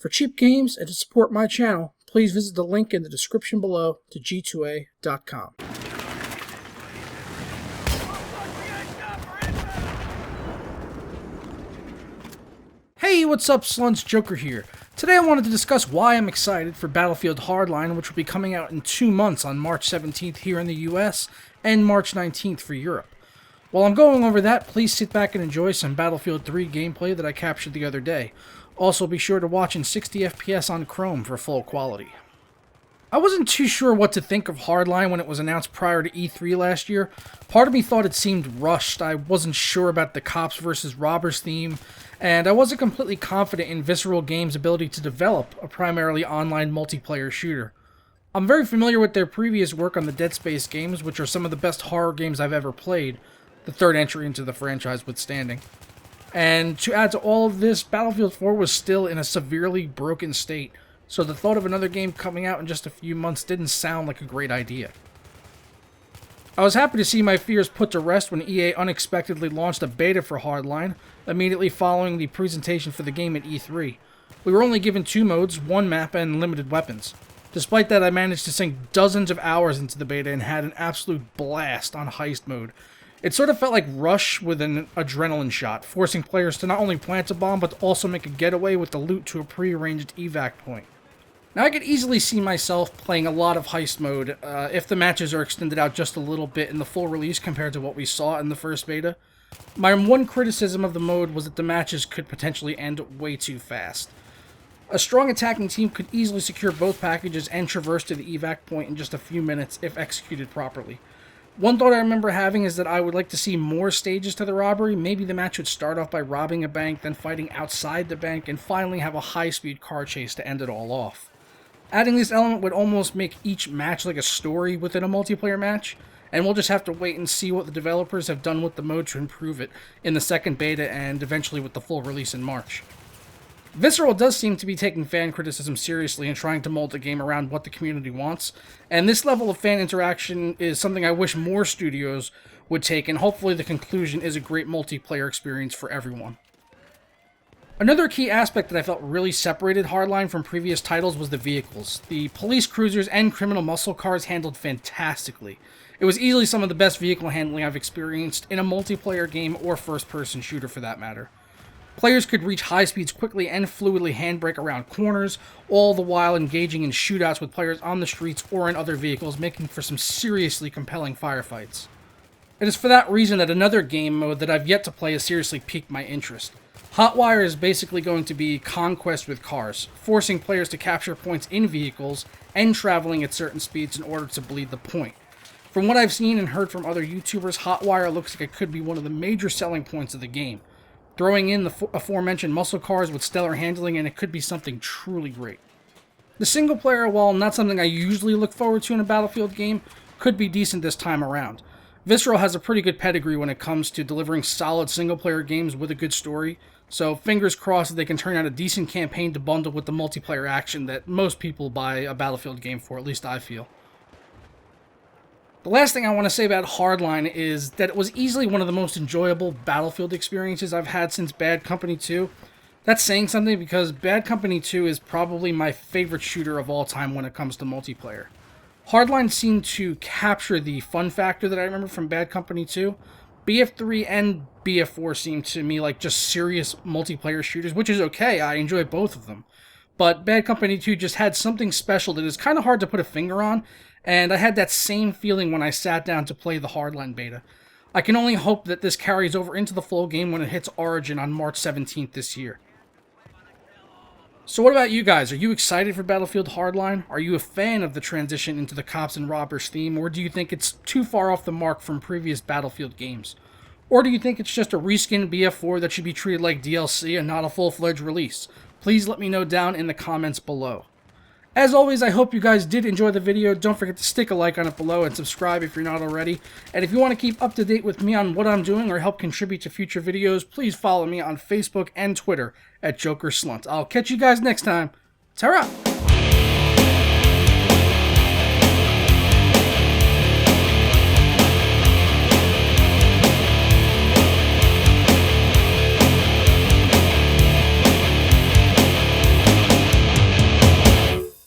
For cheap games and to support my channel, please visit the link in the description below to g2a.com. Hey, what's up, Slunts? Joker here. Today I wanted to discuss why I'm excited for Battlefield Hardline, which will be coming out in 2 months on March 17th here in the US and March 19th for Europe. While I'm going over that, please sit back and enjoy some Battlefield 3 gameplay that I captured the other day. Also, be sure to watch in 60 FPS on Chrome for full quality. I wasn't too sure what to think of Hardline when it was announced prior to E3 last year. Part of me thought it seemed rushed. I wasn't sure about the cops versus robbers theme, and I wasn't completely confident in Visceral Games' ability to develop a primarily online multiplayer shooter. I'm very familiar with their previous work on the Dead Space games, which are some of the best horror games I've ever played, the third entry into the franchise withstanding. And to add to all of this, Battlefield 4 was still in a severely broken state, so the thought of another game coming out in just a few months didn't sound like a great idea. I was happy to see my fears put to rest when EA unexpectedly launched a beta for Hardline, immediately following the presentation for the game at E3. We were only given 2 modes, 1 map, and limited weapons. Despite that, I managed to sink dozens of hours into the beta and had an absolute blast on Heist mode. It sort of felt like Rush with an adrenaline shot, forcing players to not only plant a bomb, but also make a getaway with the loot to a pre-arranged evac point. Now, I could easily see myself playing a lot of Heist mode if the matches are extended out just a little bit in the full release compared to what we saw in the first beta. My one criticism of the mode was that the matches could potentially end way too fast. A strong attacking team could easily secure both packages and traverse to the evac point in just a few minutes if executed properly. One thought I remember having is that I would like to see more stages to the robbery. Maybe the match would start off by robbing a bank, then fighting outside the bank, and finally have a high-speed car chase to end it all off. Adding this element would almost make each match like a story within a multiplayer match, and we'll just have to wait and see what the developers have done with the mode to improve it in the second beta and eventually with the full release in March. Visceral does seem to be taking fan criticism seriously and trying to mold the game around what the community wants, and this level of fan interaction is something I wish more studios would take, and hopefully the conclusion is a great multiplayer experience for everyone. Another key aspect that I felt really separated Hardline from previous titles was the vehicles. The police cruisers and criminal muscle cars handled fantastically. It was easily some of the best vehicle handling I've experienced in a multiplayer game or first-person shooter for that matter. Players could reach high speeds quickly and fluidly handbrake around corners, all the while engaging in shootouts with players on the streets or in other vehicles, making for some seriously compelling firefights. It is for that reason that another game mode that I've yet to play has seriously piqued my interest. Hotwire is basically going to be conquest with cars, forcing players to capture points in vehicles and traveling at certain speeds in order to bleed the point. From what I've seen and heard from other YouTubers, Hotwire looks like it could be one of the major selling points of the game. Throwing in the aforementioned muscle cars with stellar handling, and it could be something truly great. The single player, while not something I usually look forward to in a Battlefield game, could be decent this time around. Visceral has a pretty good pedigree when it comes to delivering solid single player games with a good story, so fingers crossed that they can turn out a decent campaign to bundle with the multiplayer action that most people buy a Battlefield game for, at least I feel. The last thing I want to say about Hardline is that it was easily one of the most enjoyable Battlefield experiences I've had since Bad Company 2. That's saying something because Bad Company 2 is probably my favorite shooter of all time when it comes to multiplayer. Hardline seemed to capture the fun factor that I remember from Bad Company 2. BF3 and BF4 seemed to me like just serious multiplayer shooters, which is okay, I enjoy both of them. But Bad Company 2 just had something special that is kind of hard to put a finger on, and I had that same feeling when I sat down to play the Hardline beta. I can only hope that this carries over into the full game when it hits Origin on March 17th this year. So what about you guys? Are you excited for Battlefield Hardline? Are you a fan of the transition into the cops and robbers theme, or do you think it's too far off the mark from previous Battlefield games? Or do you think it's just a reskinned BF4 that should be treated like DLC and not a full-fledged release? Please let me know down in the comments below. As always, I hope you guys did enjoy the video. Don't forget to stick a like on it below and subscribe if you're not already. And if you want to keep up to date with me on what I'm doing or help contribute to future videos, please follow me on Facebook and Twitter at JokerSlunt. I'll catch you guys next time. Ta-ra!